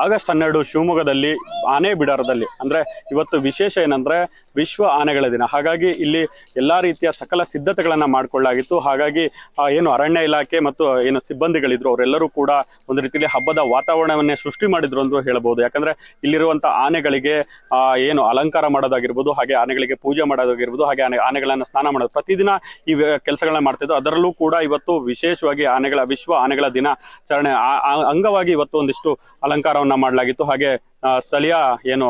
August 12 ಶಿವಮೊಗ್ಗದಲ್ಲಿ ಆನೆ ಬಿಡಾರದಲ್ಲಿ ಅಂದ್ರೆ ಇವತ್ತು ವಿಶೇಷ ಏನಂದ್ರೆ ವಿಶ್ವ ಆನೆಗಳ ದಿನ. ಹಾಗಾಗಿ ಇಲ್ಲಿ ಎಲ್ಲಾ ರೀತಿಯ ಸಕಲ ಸಿದ್ಧತೆಗಳನ್ನ ಮಾಡ್ಕೊಳ್ಳಲಾಗಿತ್ತು. ಹಾಗಾಗಿ ಏನು ಅರಣ್ಯ ಇಲಾಖೆ ಮತ್ತು ಏನು ಸಿಬ್ಬಂದಿಗಳಿದ್ರು ಅವರೆಲ್ಲರೂ ಕೂಡ ಒಂದು ರೀತಿಯಲ್ಲಿ ಹಬ್ಬದ ವಾತಾವರಣವನ್ನೇ ಸೃಷ್ಟಿ ಮಾಡಿದ್ರು ಅಂತ ಹೇಳಬಹುದು. ಯಾಕಂದ್ರೆ ಇಲ್ಲಿರುವಂತಹ ಆನೆಗಳಿಗೆ ಏನು ಅಲಂಕಾರ ಮಾಡೋದಾಗಿರ್ಬೋದು, ಹಾಗೆ ಆನೆಗಳಿಗೆ ಪೂಜೆ ಮಾಡೋದಾಗಿರ್ಬೋದು, ಹಾಗೆ ಆನೆಗಳನ್ನ ಸ್ನಾನ ಮಾಡೋದು, ಪ್ರತಿದಿನ ಈ ಕೆಲಸಗಳನ್ನ ಮಾಡ್ತಿದ್ರು. ಅದರಲ್ಲೂ ಕೂಡ ಇವತ್ತು ವಿಶೇಷವಾಗಿ ವಿಶ್ವ ಆನೆಗಳ ದಿನಾಚರಣೆ ಅಂಗವಾಗಿ ಇವತ್ತು ಒಂದಿಷ್ಟು ಅಲಂಕಾರವನ್ನ ಮಾಡಲಾಗಿತ್ತು. ಹಾಗೆ ಸ್ಥಳೀಯ ಏನು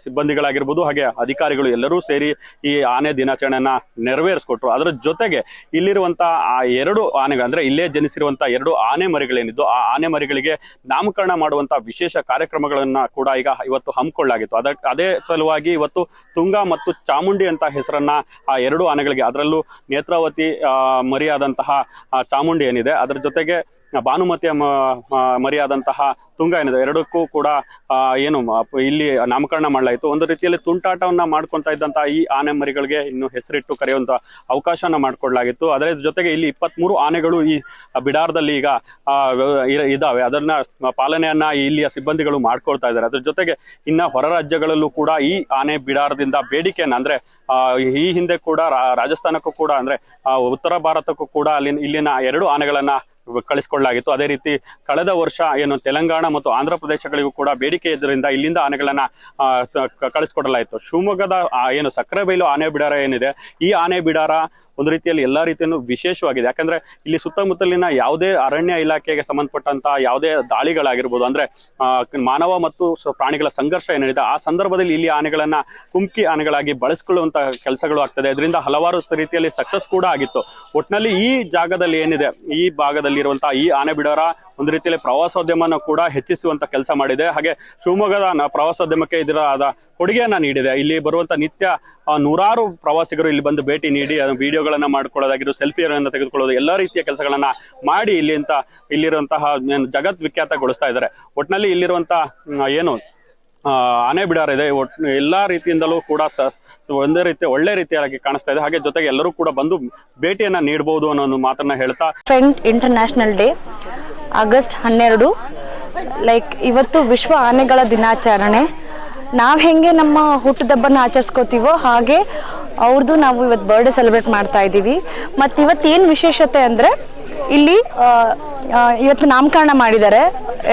ಸಿಬ್ಬಂದಿಗಳಾಗಿರ್ಬೋದು, ಹಾಗೆ ಅಧಿಕಾರಿಗಳು ಎಲ್ಲರೂ ಸೇರಿ ಈ ಆನೆ ದಿನಾಚರಣೆಯನ್ನ ನೆರವೇರಿಸ್ಕೊಟ್ರು. ಅದರ ಜೊತೆಗೆ ಇಲ್ಲಿರುವಂತಹ ಆ 2 ಆನೆಗಳು ಅಂದ್ರೆ ಇಲ್ಲೇ ಜನಿಸಿರುವಂತಹ 2 ಆನೆ ಮರಿಗಳೇನಿದ್ದು ಆ ಆನೆ ಮರಿಗಳಿಗೆ ನಾಮಕರಣ ಮಾಡುವಂತಹ ವಿಶೇಷ ಕಾರ್ಯಕ್ರಮಗಳನ್ನ ಕೂಡ ಇವತ್ತು ಹಮ್ಮಿಕೊಳ್ಳಲಾಗಿತ್ತು. ಅದೇ ಸಲುವಾಗಿ ಇವತ್ತು ತುಂಗಾ ಮತ್ತು ಚಾಮುಂಡಿ ಅಂತ ಹೆಸರನ್ನ ಆ 2 ಆನೆಗಳಿಗೆ, ಅದರಲ್ಲೂ ನೇತ್ರಾವತಿ ಮರಿಯಾದಂತಹ ಚಾಮುಂಡಿ ಏನಿದೆ, ಅದರ ಜೊತೆಗೆ ಭಾನುಮತಿಯ ಮರಿಯಾದಂತಹ ತುಂಗ ಏನಿದೆ, ಎರಡಕ್ಕೂ ಕೂಡ ಏನು ಇಲ್ಲಿ ನಾಮಕರಣ ಮಾಡಲಾಯಿತು. ಒಂದು ರೀತಿಯಲ್ಲಿ ತುಂಟಾಟವನ್ನ ಮಾಡ್ಕೊಂತ ಇದ್ದಂತಹ ಈ ಆನೆ ಮರಿಗಳಿಗೆ ಇನ್ನು ಹೆಸರಿಟ್ಟು ಕರೆಯುವಂತ ಅವಕಾಶನ ಮಾಡಿಕೊಡ್ಲಾಗಿತ್ತು. ಅದರ ಜೊತೆಗೆ ಇಲ್ಲಿ 23 ಆನೆಗಳು ಈ ಬಿಡಾರದಲ್ಲಿ ಈಗ ಇದಾವೆ. ಅದನ್ನ ಪಾಲನೆಯನ್ನ ಇಲ್ಲಿಯ ಸಿಬ್ಬಂದಿಗಳು ಮಾಡ್ಕೊಳ್ತಾ ಇದ್ದಾರೆ. ಅದ್ರ ಜೊತೆಗೆ ಇನ್ನ ಹೊರ ರಾಜ್ಯಗಳಲ್ಲೂ ಕೂಡ ಈ ಆನೆ ಬಿಡಾರದಿಂದ ಬೇಡಿಕೆಯನ್ನ ಅಂದ್ರೆ ಈ ಹಿಂದೆ ಕೂಡ ರಾಜಸ್ಥಾನಕ್ಕೂ ಕೂಡ ಅಂದ್ರೆ ಉತ್ತರ ಭಾರತಕ್ಕೂ ಕೂಡ ಇಲ್ಲಿನ 2 ಆನೆಗಳನ್ನ ಕಳಿಸಿಕೊಳ್ಳಲಾಗಿತ್ತು. ಅದೇ ರೀತಿ ಕಳೆದ ವರ್ಷ ಏನು ತೆಲಂಗಾಣ ಮತ್ತು ಆಂಧ್ರ ಪ್ರದೇಶಗಳಿಗೂ ಕೂಡ ಬೇಡಿಕೆ ಇದ್ದರಿಂದ ಇಲ್ಲಿಂದ ಆನೆಗಳನ್ನ ಕಳಿಸಿಕೊಡಲಾಯಿತು. ಶಿವಮೊಗ್ಗದ ಏನು ಸಕ್ಕರೆಬೈಲು ಆನೆ ಬಿಡಾರ ಏನಿದೆ, ಈ ಆನೆ ಬಿಡಾರ ಒಂದು ರೀತಿಯಲ್ಲಿ ಎಲ್ಲಾ ರೀತಿಯನ್ನು ವಿಶೇಷವಾಗಿದೆ. ಯಾಕಂದ್ರೆ ಇಲ್ಲಿ ಸುತ್ತಮುತ್ತಲಿನ ಯಾವುದೇ ಅರಣ್ಯ ಇಲಾಖೆಗೆ ಸಂಬಂಧಪಟ್ಟಂತ ಯಾವುದೇ ದಾಳಿಗಳಾಗಿರ್ಬೋದು, ಅಂದ್ರೆ ಮಾನವ ಮತ್ತು ಪ್ರಾಣಿಗಳ ಸಂಘರ್ಷ ಏನಿದೆ ಆ ಸಂದರ್ಭದಲ್ಲಿ ಇಲ್ಲಿ ಆನೆಗಳನ್ನ ಕುಮ್ಕಿ ಆನೆಗಳಾಗಿ ಬಳಸಿಕೊಳ್ಳುವಂತ ಕೆಲಸಗಳು ಆಗ್ತದೆ. ಇದರಿಂದ ಹಲವಾರು ರೀತಿಯಲ್ಲಿ ಸಕ್ಸಸ್ ಕೂಡ ಆಗಿತ್ತು. ಒಟ್ಟಿನಲ್ಲಿ ಈ ಜಾಗದಲ್ಲಿ ಏನಿದೆ, ಈ ಭಾಗದಲ್ಲಿ ಇರುವಂತಹ ಈ ಆನೆ ಬಿಡಾರ ಒಂದು ರೀತಿಯಲ್ಲಿ ಪ್ರವಾಸೋದ್ಯಮನ ಕೂಡ ಹೆಚ್ಚಿಸುವಂತ ಕೆಲಸ ಮಾಡಿದೆ. ಹಾಗೆ ಶಿವಮೊಗ್ಗದ ಪ್ರವಾಸೋದ್ಯಮಕ್ಕೆ ಇದರ ಕೊಡುಗೆಯನ್ನ ನೀಡಿದೆ. ಇಲ್ಲಿ ಬರುವಂತ ನಿತ್ಯ ನೂರಾರು ಪ್ರವಾಸಿಗರು ಇಲ್ಲಿ ಬಂದು ಭೇಟಿ ನೀಡಿ ವಿಡಿಯೋಗಳನ್ನ ಮಾಡ್ಕೊಳ್ಳೋದಾಗಿರೋ, ಸೆಲ್ಫಿಯನ್ನ ತೆಗೆದುಕೊಳ್ಳೋದು, ಎಲ್ಲಾ ರೀತಿಯ ಕೆಲಸಗಳನ್ನ ಮಾಡಿ ಇಲ್ಲಿರುವಂತಹ ಜಗತ್ ವಿಖ್ಯಾತಗೊಳಿಸ್ತಾ ಇದ್ದಾರೆ. ಒಟ್ಟಿನಲ್ಲಿ ಇಲ್ಲಿರುವಂತಹ ಏನು ಆನೆ ಬಿಡಾರ ಇದೆ, ಎಲ್ಲಾ ರೀತಿಯಿಂದಲೂ ಕೂಡ ಒಂದೇ ರೀತಿ ಒಳ್ಳೆ ರೀತಿಯಾಗಿ ಕಾಣಿಸ್ತಾ ಇದೆ. ಹಾಗೆ ಜೊತೆಗೆ ಎಲ್ಲರೂ ಕೂಡ ಬಂದು ಭೇಟಿಯನ್ನ ನೀಡಬಹುದು ಅನ್ನೋ ಒಂದು ಮಾತನ್ನ ಹೇಳ್ತಾ, ಇಂಟರ್ನ್ಯಾಷನಲ್ ಡೇ ಆಗಸ್ಟ್ 12 ಲೈಕ್ ಇವತ್ತು ವಿಶ್ವ ಆನೆಗಳ ದಿನಾಚರಣೆ. ನಾವು ಹೆಂಗೆ ನಮ್ಮ ಹುಟ್ಟುಹಬ್ಬನ ಆಚರಿಸ್ಕೋತೀವೋ ಹಾಗೆ ಅವ್ರದ್ದು ನಾವು ಇವತ್ತು ಬರ್ಡೇ ಸೆಲೆಬ್ರೇಟ್ ಮಾಡ್ತಾ ಇದ್ದೀವಿ. ಮತ್ತು ಇವತ್ತೇನು ವಿಶೇಷತೆ ಅಂದರೆ ಇಲ್ಲಿ ಇವತ್ತು ನಾಮಕರಣ ಮಾಡಿದ್ದಾರೆ.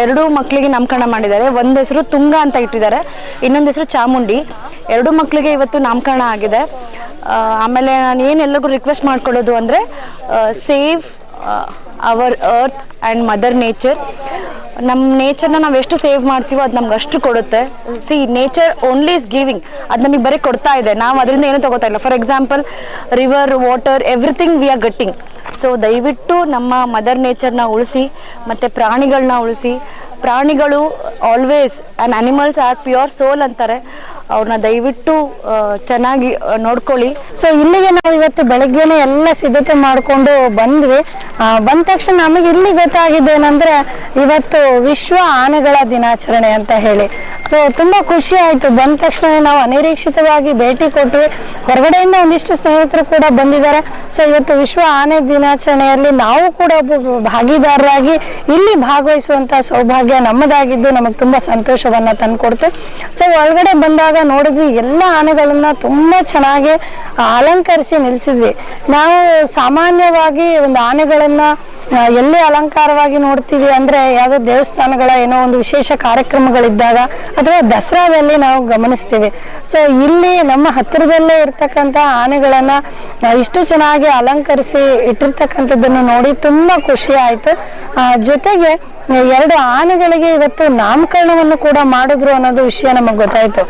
2 ಮಕ್ಕಳಿಗೆ ನಾಮಕರಣ ಮಾಡಿದ್ದಾರೆ. ಒಂದು ಹೆಸರು ತುಂಗ ಅಂತ ಇಟ್ಟಿದ್ದಾರೆ, ಇನ್ನೊಂದು ಹೆಸರು ಚಾಮುಂಡಿ. 2 ಮಕ್ಕಳಿಗೆ ಇವತ್ತು ನಾಮಕರಣ ಆಗಿದೆ. ಆಮೇಲೆ ನಾನು ಏನೆಲ್ಲರಿಗೂ ರಿಕ್ವೆಸ್ಟ್ ಮಾಡ್ಕೊಳ್ಳೋದು ಅಂದರೆ save hour earth and mother nature. ನಮ್ಮ ನೇಚರ್ನ ನಾವು ಎಷ್ಟು ಸೇವ್ ಮಾಡ್ತೀವೋ ಅದು ನಮ್ಗೆ ಅಷ್ಟು ಕೊಡುತ್ತೆ. ನೇಚರ್ ಓನ್ಲಿ ಇಸ್ ಗಿವಿಂಗ್, ಅದು ನಮಗೆ ಬರೀ ಕೊಡ್ತಾ ಇದೆ, ನಾವು ಅದರಿಂದ ಏನೂ ತಗೋತಾ ಇಲ್ಲ. For example river, water, everything we are getting. So ದಯವಿಟ್ಟು ನಮ್ಮ ಮದರ್ ನೇಚರ್ನ ಉಳಿಸಿ ಮತ್ತು ಪ್ರಾಣಿಗಳನ್ನ ಉಳಿಸಿ. ಪ್ರಾಣಿಗಳು always and animals are pure soul ಅಂತಾರೆ. ಅವ್ರನ್ನ ದಯವಿಟ್ಟು ಚೆನ್ನಾಗಿ ನೋಡ್ಕೊಳ್ಳಿ. ಸೊ ಇಲ್ಲಿಗೆ ನಾವು ಇವತ್ತು ಬೆಳಗ್ಗೆನೆ ಎಲ್ಲ ಸಿದ್ಧತೆ ಮಾಡಿಕೊಂಡು ಬಂದ್ವಿ. ಬಂದ ತಕ್ಷಣ ನಮಗೆ ಇಲ್ಲಿ ಗೊತ್ತಾಗಿದೆ ಏನಂದ್ರೆ ಇವತ್ತು ವಿಶ್ವ ಆನೆಗಳ ದಿನಾಚರಣೆ ಅಂತ ಹೇಳಿ. ಸೊ ತುಂಬಾ ಖುಷಿ ಆಯ್ತು. ಬಂದ ತಕ್ಷಣ ನಾವು ಅನಿರೀಕ್ಷಿತವಾಗಿ ಭೇಟಿ ಕೊಟ್ವಿ. ಹೊರಗಡೆಯಿಂದ ಒಂದಿಷ್ಟು ಸ್ನೇಹಿತರು ಕೂಡ ಬಂದಿದ್ದಾರೆ. ಸೊ ಇವತ್ತು ವಿಶ್ವ ಆನೆ ದಿನಾಚರಣೆಯಲ್ಲಿ ನಾವು ಕೂಡ ಒಬ್ಬ ಭಾಗಿದಾರರಾಗಿ ಇಲ್ಲಿ ಭಾಗವಹಿಸುವಂತ ಸೌಭಾಗ್ಯ ನಮ್ಮದಾಗಿದ್ದು ನಮಗೆ ತುಂಬಾ ಸಂತೋಷವನ್ನ ತಂದುಕೊಡ್ತು. ಸೊ ಒಳಗಡೆ ಬಂದಾಗ ನೋಡಿದ್ವಿ ಎಲ್ಲ ಆನೆಗಳನ್ನ ತುಂಬಾ ಚೆನ್ನಾಗಿ ಅಲಂಕರಿಸಿ ನಿಲ್ಸಿದ್ವಿ. ನಾವು ಸಾಮಾನ್ಯವಾಗಿ ಒಂದು ಆನೆಗಳನ್ನ ಎಲ್ಲಿ ಅಲಂಕಾರವಾಗಿ ನೋಡ್ತೀವಿ ಅಂದ್ರೆ ಯಾವುದೋ ದೇವಸ್ಥಾನಗಳ ಏನೋ ಒಂದು ವಿಶೇಷ ಕಾರ್ಯಕ್ರಮಗಳಿದ್ದಾಗ ಅಥವಾ ದಸರಾದಲ್ಲಿ ನಾವು ಗಮನಿಸ್ತೀವಿ. ಸೊ ಇಲ್ಲಿ ನಮ್ಮ ಹತ್ತಿರದಲ್ಲೇ ಇರ್ತಕ್ಕಂಥ ಆನೆಗಳನ್ನ ಇಷ್ಟು ಚೆನ್ನಾಗಿ ಅಲಂಕರಿಸಿ ಇಟ್ಟಿರ್ತಕ್ಕಂಥದ್ದನ್ನು ನೋಡಿ ತುಂಬಾ ಖುಷಿ ಆಯ್ತು. ಜೊತೆಗೆ 2 ಆನೆಗಳಿಗೆ ಇವತ್ತು ನಾಮಕರಣವನ್ನು ಕೂಡ ಮಾಡಿದ್ರು ಅನ್ನೋದು ವಿಷಯ ನಮಗೆ ಗೊತ್ತಾಯ್ತು.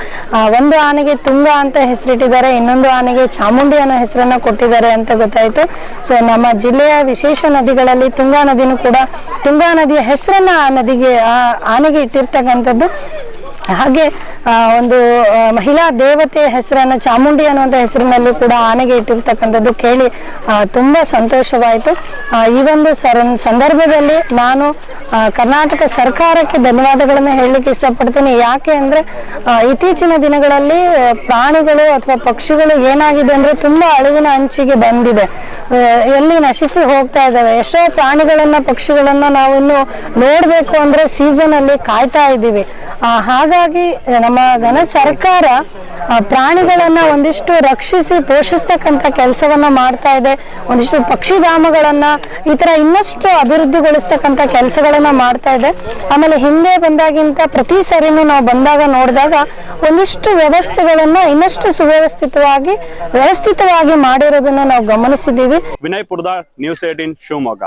ಒಂದು ಆನೆಗೆ ತುಂಗ ಅಂತ ಹೆಸರಿಟ್ಟಿದ್ದಾರೆ, ಇನ್ನೊಂದು ಆನೆಗೆ ಚಾಮುಂಡಿ ಅನ್ನೋ ಹೆಸರನ್ನ ಕೊಟ್ಟಿದ್ದಾರೆ ಅಂತ ಗೊತ್ತಾಯ್ತು. ಸೊ ನಮ್ಮ ಜಿಲ್ಲೆಯ ವಿಶೇಷ ನದಿಗಳಲ್ಲಿ ತುಂಗಾ ನದಿನೂ ಕೂಡ ತುಂಗಾ ನದಿಯ ಹೆಸರನ್ನ ಆ ಆನೆಗೆ ಇಟ್ಟಿರ್ತಕ್ಕಂಥದ್ದು ಹಾಗೆ ಒಂದು ಮಹಿಳಾ ದೇವತೆ ಹೆಸರನ್ನು ಚಾಮುಂಡಿ ಅನ್ನುವಂಥ ಹೆಸರಿನಲ್ಲಿ ಕೂಡ ಆನೆಗೆ ಇಟ್ಟಿರ್ತಕ್ಕಂಥದ್ದು ಕೇಳಿ ತುಂಬಾ ಸಂತೋಷವಾಯಿತು. ಈ ಒಂದು ಸಂದರ್ಭದಲ್ಲಿ ನಾನು ಕರ್ನಾಟಕ ಸರ್ಕಾರಕ್ಕೆ ಧನ್ಯವಾದಗಳನ್ನು ಹೇಳಲಿಕ್ಕೆ ಇಷ್ಟಪಡ್ತೀನಿ. ಯಾಕೆ ಅಂದ್ರೆ ಇತ್ತೀಚಿನ ದಿನಗಳಲ್ಲಿ ಪ್ರಾಣಿಗಳು ಅಥವಾ ಪಕ್ಷಿಗಳು ಏನಾಗಿದೆ ಅಂದ್ರೆ ತುಂಬಾ ಅಳಿವಿನ ಅಂಚಿಗೆ ಬಂದಿದೆ, ಎಲ್ಲಿ ನಶಿಸಿ ಹೋಗ್ತಾ ಇದ್ದಾವೆ. ಎಷ್ಟೋ ಪ್ರಾಣಿಗಳನ್ನ ಪಕ್ಷಿಗಳನ್ನ ನಾವು ಇನ್ನು ನೋಡ್ಬೇಕು ಅಂದ್ರೆ ಸೀಸನ್ ಅಲ್ಲಿ ಕಾಯ್ತಾ ಇದ್ದೀವಿ. ಹಾಗಾಗಿ ನಮ್ಮ ಘನ ಸರ್ಕಾರ ಪ್ರಾಣಿಗಳನ್ನ ಒಂದಿಷ್ಟು ರಕ್ಷಿಸಿ ಪೋಷಿಸ್ತಕ್ಕಂಥ ಕೆಲಸವನ್ನ ಮಾಡ್ತಾ ಇದೆ. ಒಂದಿಷ್ಟು ಪಕ್ಷಿಧಾಮಗಳನ್ನ ಈ ತರ ಇನ್ನಷ್ಟು ಅಭಿವೃದ್ಧಿಗೊಳಿಸ್ತಕ್ಕಂಥ ಕೆಲಸಗಳನ್ನ ಮಾಡ್ತಾ ಇದೆ. ಆಮೇಲೆ ಹಿಂದೆ ಬಂದಾಗಿಂತ ಪ್ರತಿ ಸರಿನೂ ನಾವು ಬಂದಾಗ ನೋಡಿದಾಗ ಒಂದಿಷ್ಟು ವ್ಯವಸ್ಥೆಗಳನ್ನ ಇನ್ನಷ್ಟು ಸುವ್ಯವಸ್ಥಿತವಾಗಿ ಮಾಡಿರೋದನ್ನ ನಾವು ಗಮನಿಸಿದ್ದೀವಿ. ವಿನಯ್ ಪುರ್ದಾರ್, ನ್ಯೂಸ್ 18 ಶಿವಮೊಗ್ಗ.